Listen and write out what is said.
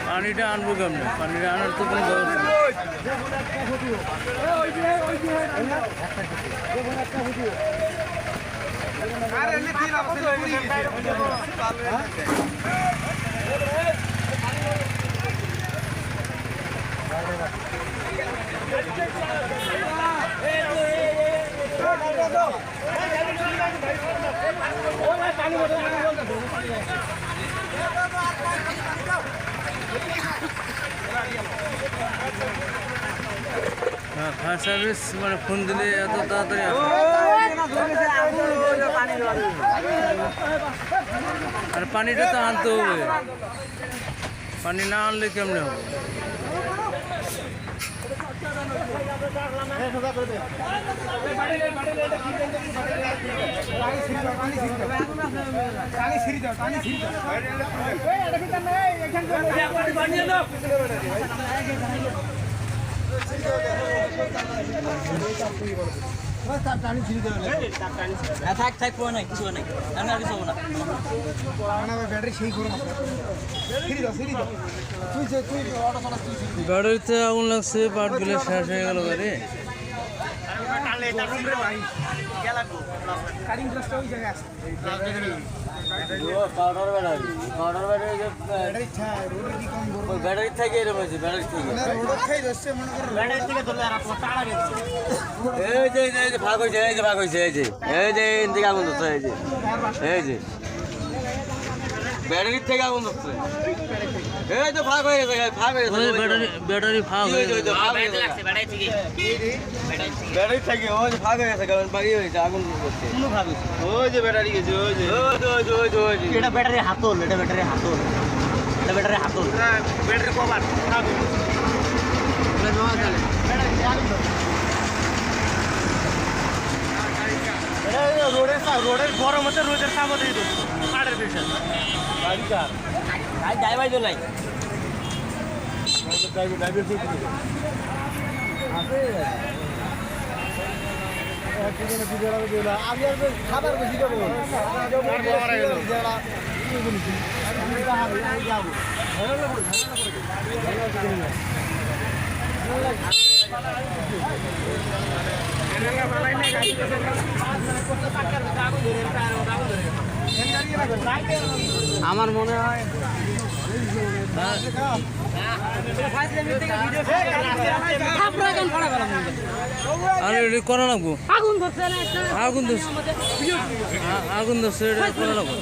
পানিটা আনবো কেমন? পানিটা আনার তো কোনো ব্যবস্থা ফায়ার সার্ভিস মানে ফোন দিলে এত তাড়াতাড়ি আর পানিটা তো আনতে হবে, পানি না আনলে কেমনে হবে? ব্যাটারিতে আগুন লাগছে, পার্টগুলো শেষ হয়ে গেল গাড়ি। ব্যাটারি থেকে এরকম হয়েছে, ব্যাটারি থেকে ভাগ হয়েছে, এই যে ভাগ হয়েছে, এই যে এদিকে আগুন ধরছে, এই যে ব্যাটারির থেকে আগুন ধরছে, এই তো ভাগ হয়ে গেছে, ব্যাটারি ভাগ হয়ে গেছে, ব্যাটারি থেকে ওই যে ভাগ হয়ে গেছে, কারণ বাড়ি হয়েছে আগুন করছে, ওই যে ব্যাটারি গেছে, ওই যে এটা ব্যাটারি হাতল, এটা ব্যাটারি হাতল, এটা ব্যাটারি হাতল, ব্যাটারি কভার রোডের গরম হচ্ছে, রোদের সামনে দিয়ে দিচ্ছে কাঠের পেশা ড্রাইভার চলাই খাবার বেশি দেবো আমার মনে হয় করা লাগবো, আগুন ধরছে, আগুন ধরছে করা লাগবো।